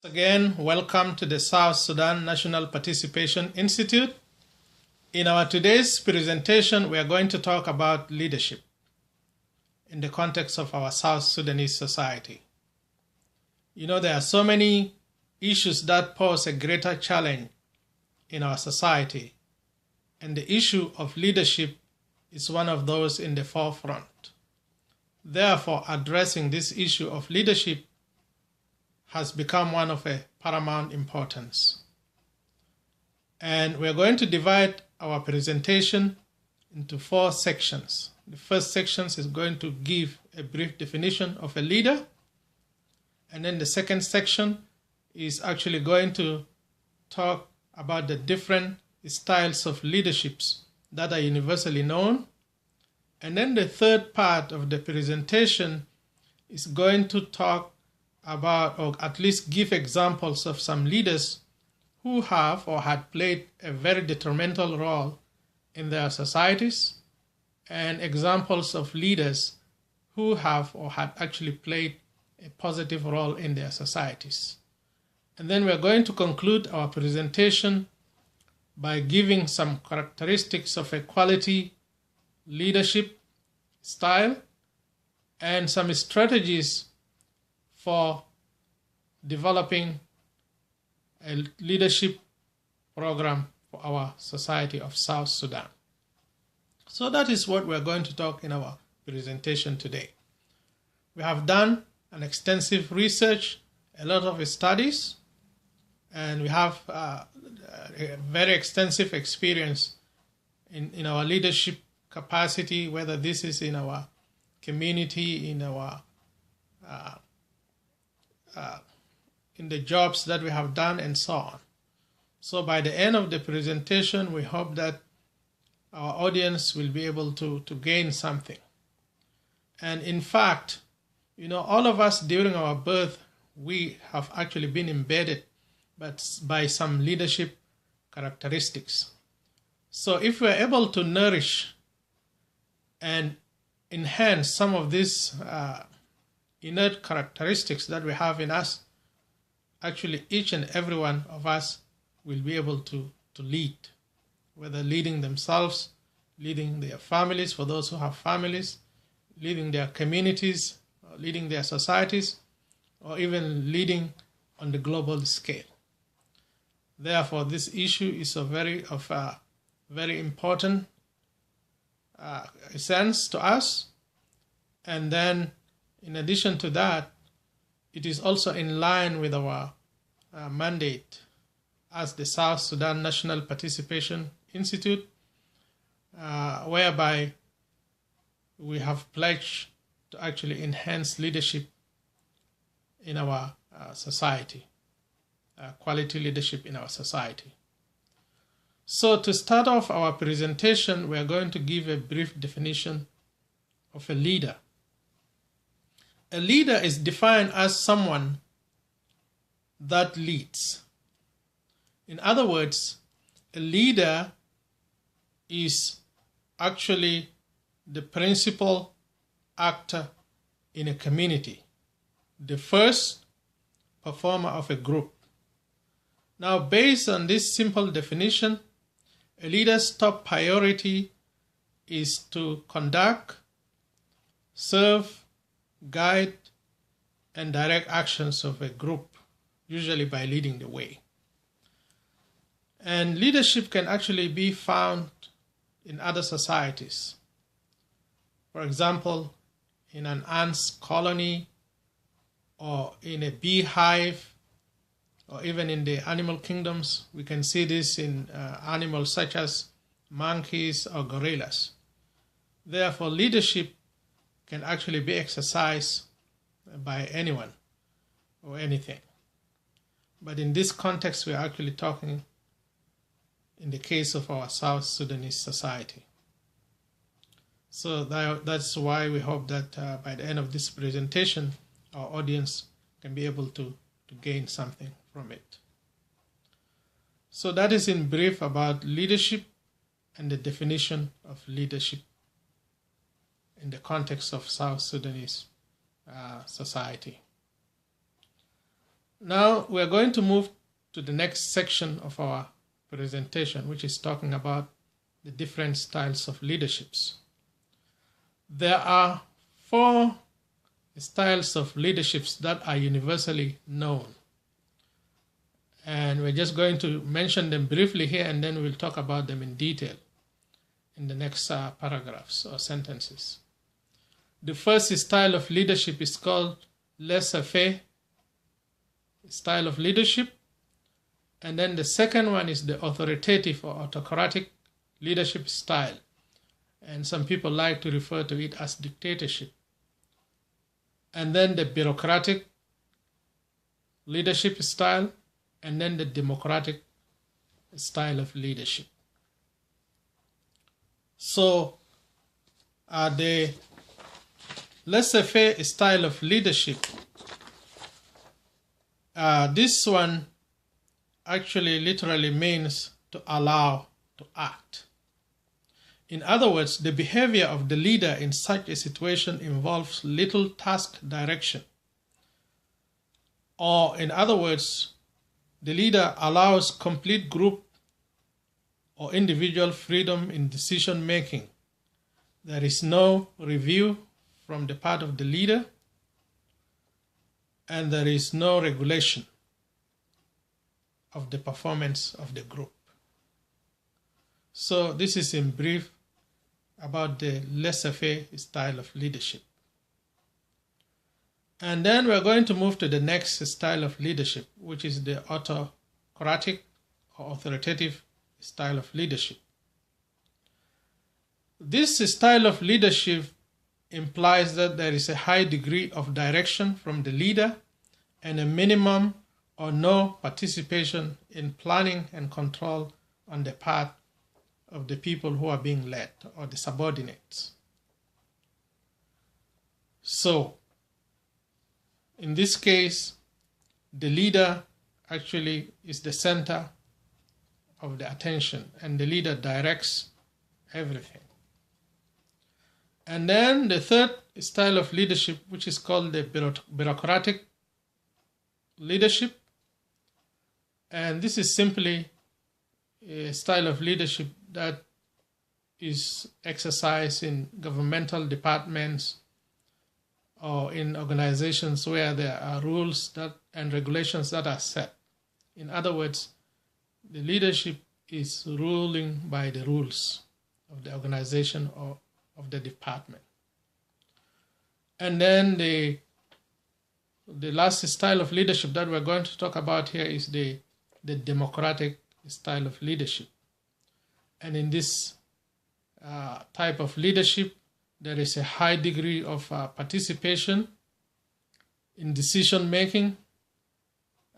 Again, welcome to the South Sudan National Participation Institute. In our today's presentation, we are going to talk about leadership in the context of our South Sudanese society. You know, there are so many issues that pose a greater challenge in our society, and the issue of leadership is one of those in the forefront. Therefore, addressing this issue of leadership has become one of a paramount importance. And we're going to divide our presentation into 4 sections. The first section is going to give a brief definition of a leader. And then the second section is actually going to talk about the different styles of leaderships that are universally known. And then the third part of the presentation is going to talk about, or at least give examples of some leaders who have or had played a very detrimental role in their societies, and examples of leaders who have or had actually played a positive role in their societies. And then we're going to conclude our presentation by giving some characteristics of a quality leadership style and some strategies for developing a leadership program for our society of South Sudan. So that is what we're going to talk in our presentation today. We have done an extensive research, a lot of studies, and we have a very extensive experience in our leadership capacity, whether this is in our community, in our in the jobs that we have done, and so on. So by the end of the presentation, we hope that our audience will be able to gain something. And in fact, you know, all of us during our birth, we have actually been embedded by some leadership characteristics. So if we're able to nourish and enhance some of these innate characteristics that we have in us, actually each and every one of us will be able to lead, whether leading themselves, leading their families, for those who have families, leading their communities, or leading their societies, or even leading on the global scale. Therefore, this issue is very important sense to us. And then, in addition to that, it is also in line with our mandate as the South Sudan National Participation Institute, whereby we have pledged to actually enhance leadership in our society, quality leadership in our society. So to start off our presentation, we are going to give a brief definition of a leader. A leader is defined as someone that leads. In other words, a leader is actually the principal actor in a community, the first performer of a group. Now, based on this simple definition, a leader's top priority is to conduct, serve, guide, and direct actions of a group, usually by leading the way. And leadership can actually be found in other societies. For example, in an ant's colony, or in a beehive, or even in the animal kingdoms. We can see this in animals such as monkeys or gorillas. Therefore, leadership can actually be exercised by anyone or anything. But in this context, we're actually talking in the case of our South Sudanese society. So that's why we hope that by the end of this presentation, our audience can be able to gain something from it. So that is in brief about leadership and the definition of leadership in the context of South Sudanese society. Now we are going to move to the next section of our presentation, which is talking about the different styles of leaderships. There are 4 styles of leaderships that are universally known. And we're just going to mention them briefly here, and then we'll talk about them in detail in the next paragraphs or sentences. The first style of leadership is called laissez-faire style of leadership. And then the second one is the authoritative or autocratic leadership style. And some people like to refer to it as dictatorship. And then the bureaucratic leadership style, and then the democratic style of leadership. So the laissez-faire style of leadership, this one actually literally means to allow to act. In other words, the behavior of the leader in such a situation involves little task direction. Or in other words, the leader allows complete group or individual freedom in decision making. There is no review from the part of the leader, and there is no regulation of the performance of the group. So this is in brief about the laissez-faire style of leadership. And then we're going to move to the next style of leadership, which is the autocratic or authoritative style of leadership. This style of leadership implies that there is a high degree of direction from the leader and a minimum or no participation in planning and control on the part of the people who are being led or the subordinates. So, in this case, the leader actually is the center of the attention, and the leader directs everything. And then the third style of leadership, which is called the bureaucratic leadership, and this is simply a style of leadership that is exercised in governmental departments or in organizations where there are rules and regulations that are set. In other words, the leadership is ruling by the rules of the organization or of the department. And then the last style of leadership that we're going to talk about here is the democratic style of leadership. And in this type of leadership, there is a high degree of participation in decision making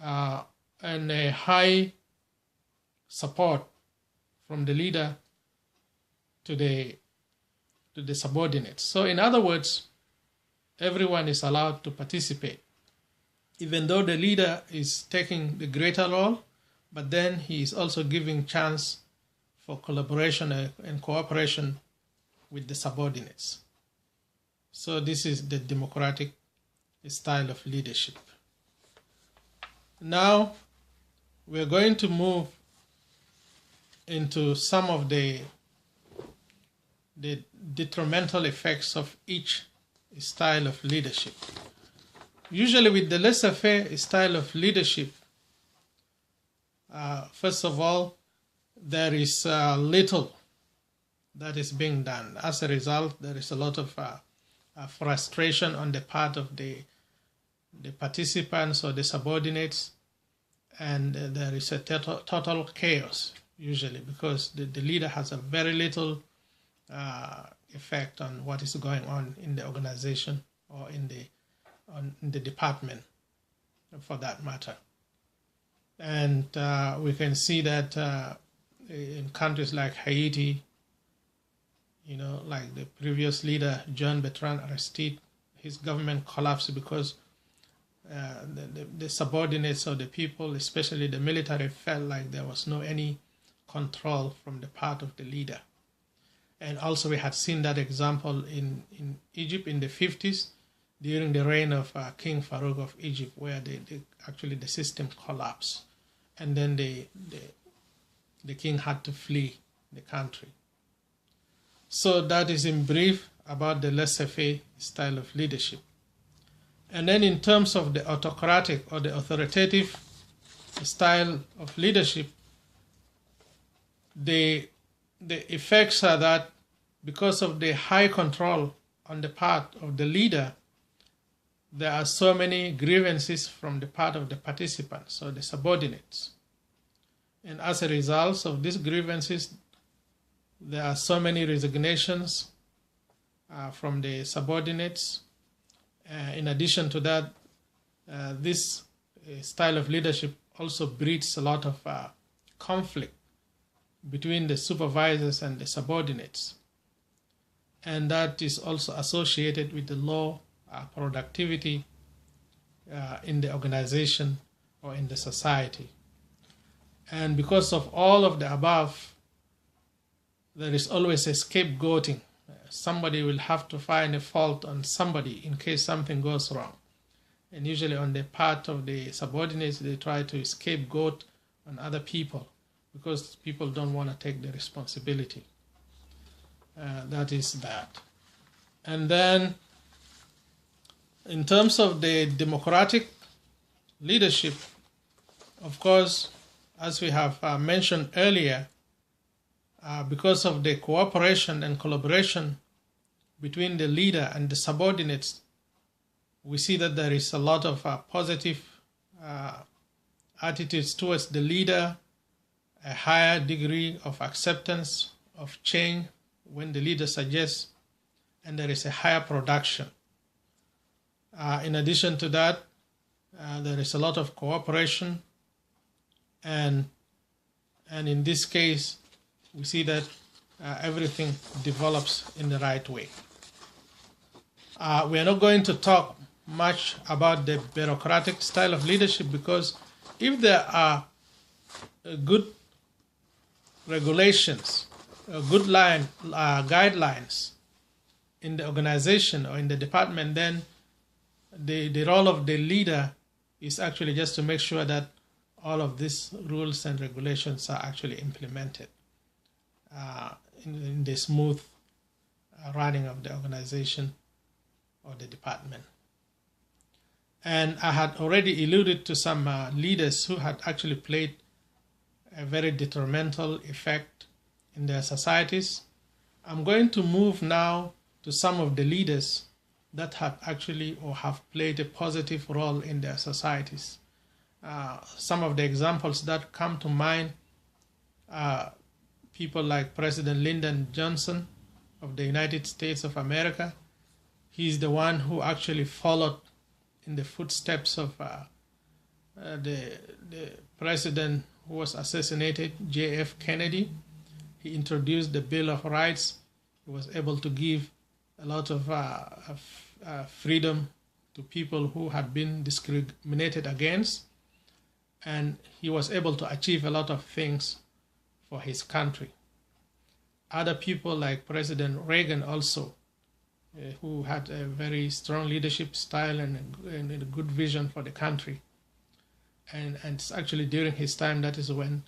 and a high support from the leader to the subordinates. So in other words, everyone is allowed to participate, even though the leader is taking the greater role, but then he is also giving chance for collaboration and cooperation with the subordinates. So this is the democratic style of leadership. Now we're going to move into some of the detrimental effects of each style of leadership. Usually with the laissez-faire style of leadership, first of all, there is little that is being done. As a result, there is a lot of frustration on the part of the participants or the subordinates, and there is a total chaos usually because the leader has a very little effect on what is going on in the organization or in the department, for that matter. And we can see that in countries like Haiti, like the previous leader, John Bertrand Aristide, his government collapsed because the subordinates of the people, especially the military, felt like there was no any control from the part of the leader. And also we had seen that example in Egypt in the 50s. during the reign of King Farouk of Egypt, where actually the system collapsed, and then the king had to flee the country. So that is in brief about the laissez-faire style of leadership. And then in terms of the autocratic or the authoritative style of leadership, the effects are that because of the high control on the part of the leader, there are so many grievances from the part of the participants or the subordinates. And as a result of these grievances, there are so many resignations from the subordinates. In addition to that, this style of leadership also breeds a lot of conflict between the supervisors and the subordinates. And that is also associated with the low productivity in the organization or in the society. And because of all of the above, there is always a scapegoating. Somebody will have to find a fault on somebody in case something goes wrong. And usually on the part of the subordinates, they try to scapegoat on other people because people don't want to take the responsibility. That is that. And then in terms of the democratic leadership, of course, as we have mentioned earlier, because of the cooperation and collaboration between the leader and the subordinates, we see that there is a lot of positive attitudes towards the leader, a higher degree of acceptance of change when the leader suggests, and there is a higher production. In addition to that, there is a lot of cooperation, and in this case, we see that everything develops in the right way. We are not going to talk much about the bureaucratic style of leadership because if there are good regulations, good guidelines in the organization or in the department, then the role of the leader is actually just to make sure that all of these rules and regulations are actually implemented in the smooth running of the organization or the department. And I had already alluded to some leaders who had actually played a very detrimental effect in their societies. I'm going to move now to some of the leaders that have actually or have played a positive role in their societies. Some of the examples that come to mind are people like President Lyndon Johnson of the United States of America. He's the one who actually followed in the footsteps of the president who was assassinated, J.F. Kennedy. He introduced the Bill of Rights. He was able to give a lot of freedom to people who had been discriminated against. And he was able to achieve a lot of things for his country. Other people like President Reagan also, who had a very strong leadership style and a good vision for the country. And it's actually during his time that is when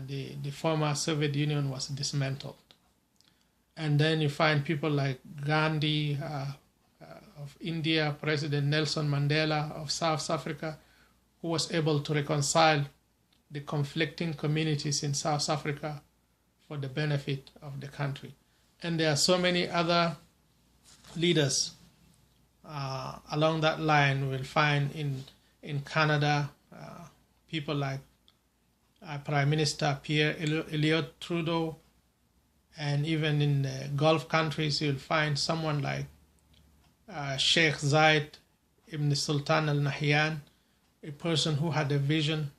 the former Soviet Union was dismantled. And then you find people like Gandhi of India, President Nelson Mandela of South Africa, who was able to reconcile the conflicting communities in South Africa for the benefit of the country. And there are so many other leaders along that line. We'll find in Canada people like Prime Minister Pierre Elliott Trudeau, and even in the Gulf countries you'll find someone like Sheikh Zayed Ibn Sultan Al Nahyan, a person who had a vision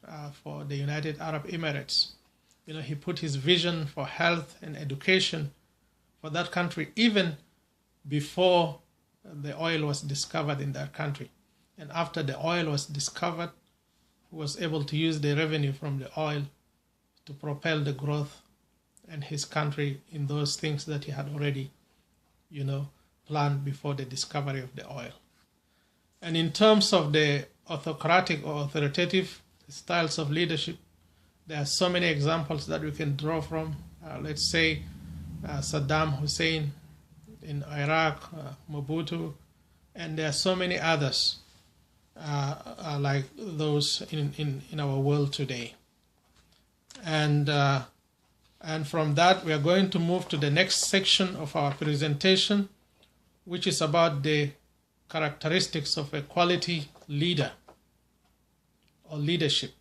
for the United Arab Emirates. You know, he put his vision for health and education for that country even before the oil was discovered in that country. And after the oil was discovered, he was able to use the revenue from the oil to propel the growth in his country in those things that he had already, planned before the discovery of the oil. And in terms of the autocratic or authoritative styles of leadership, there are so many examples that we can draw from. Let's say Saddam Hussein in Iraq, Mobutu, and there are so many others like those in our world today. And from that, we are going to move to the next section of our presentation, which is about the characteristics of a quality leader or leadership.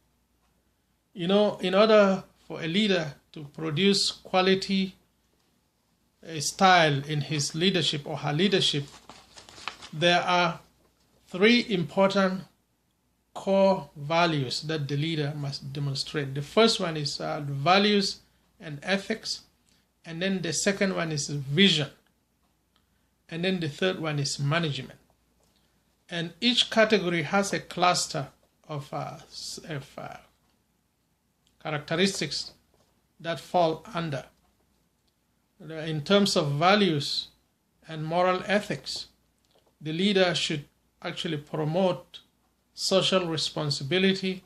You know, in order for a leader to produce quality style in his leadership or her leadership, there are three important core values that the leader must demonstrate. The first one is values and ethics, and then the second one is vision, and then the third one is management. And each category has a cluster of characteristics that fall under. In terms of values and moral ethics, the leader should actually promote social responsibility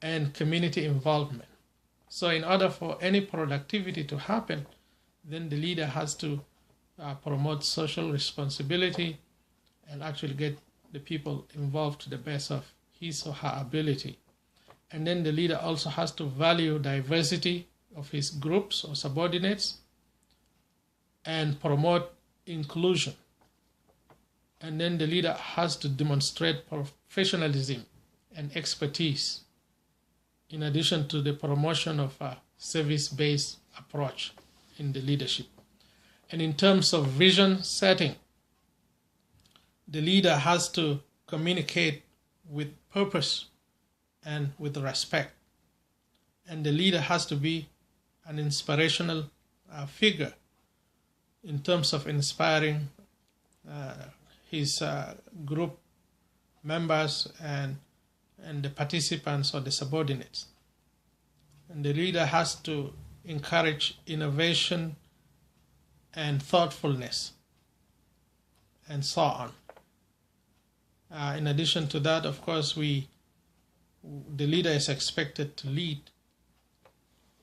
and community involvement. So in order for any productivity to happen, then the leader has to promote social responsibility and actually get the people involved to the best of his or her ability. And then the leader also has to value diversity of his groups or subordinates and promote inclusion. And then the leader has to demonstrate professionalism and expertise in addition to the promotion of a service-based approach in the leadership. And in terms of vision setting, the leader has to communicate with purpose and with respect. And the leader has to be an inspirational figure in terms of inspiring his group members and the participants or the subordinates. And the leader has to encourage innovation and thoughtfulness and so on. In addition to that, of course, the leader is expected to lead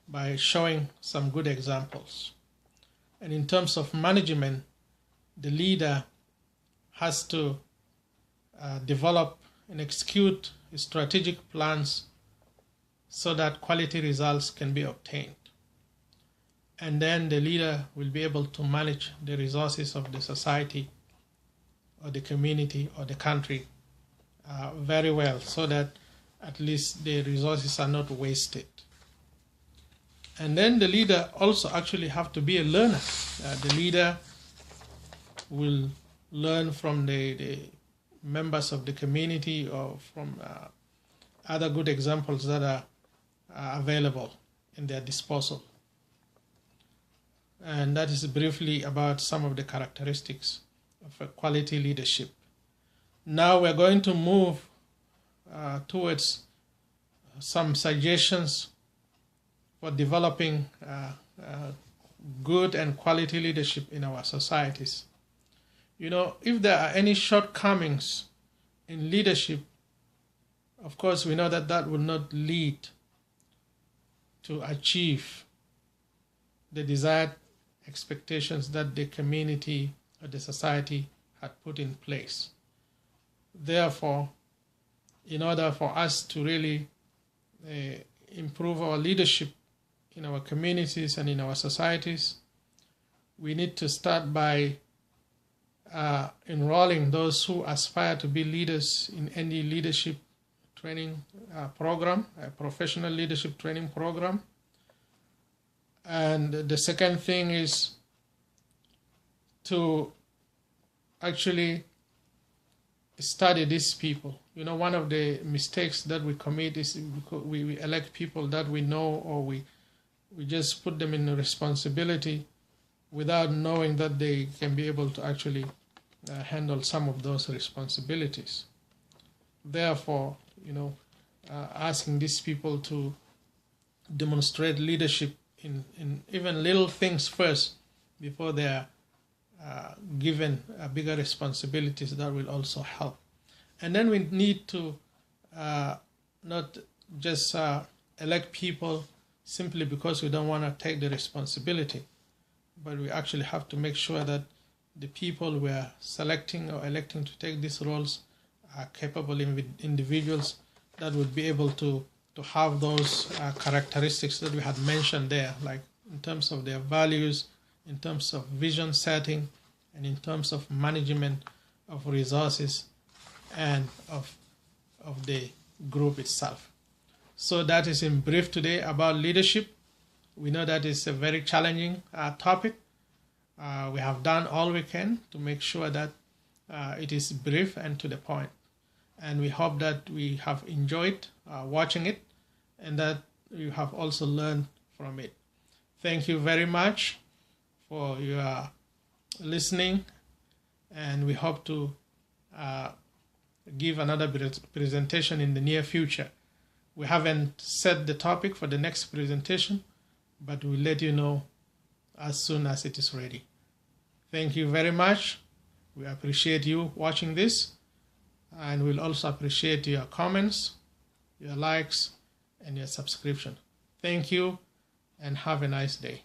by showing some good examples. And in terms of management, the leader has to develop and execute strategic plans so that quality results can be obtained. And then the leader will be able to manage the resources of the society or the community or the country very well, so that at least the resources are not wasted. And then the leader also actually have to be a learner. The leader will learn from the members of the community or from other good examples that are available in their disposal. And that is briefly about some of the characteristics of a quality leadership. Now we're going to move towards some suggestions for developing good and quality leadership in our societies. You know, if there are any shortcomings in leadership, of course we know that that will not lead to achieve the desired expectations that the community or the society had put in place. Therefore, in order for us to really improve our leadership in our communities and in our societies, we need to start by enrolling those who aspire to be leaders in any leadership training program, a professional leadership training program. And the second thing is to actually study these people. You know, one of the mistakes that we commit is we elect people that we know, or we just put them in a responsibility without knowing that they can be able to actually handle some of those responsibilities. Therefore, you know, asking these people to demonstrate leadership in even little things first before they are given bigger responsibilities, that will also help. And then we need to not just elect people simply because we don't want to take the responsibility, but we actually have to make sure that the people we are selecting or electing to take these roles are capable individuals that would be able to have those characteristics that we had mentioned there, like in terms of their values, in terms of vision setting, and in terms of management of resources and of the group itself. So that is in brief today about leadership. We know that it's a very challenging topic. We have done all we can to make sure that it is brief and to the point. And we hope that we have enjoyed watching it and that you have also learned from it. Thank you very much for your listening, and we hope to give another presentation in the near future. We haven't set the topic for the next presentation, but we'll let you know as soon as it is ready. Thank you very much. We appreciate you watching this, and we'll also appreciate your comments, your likes, and your subscription. Thank you, and have a nice day.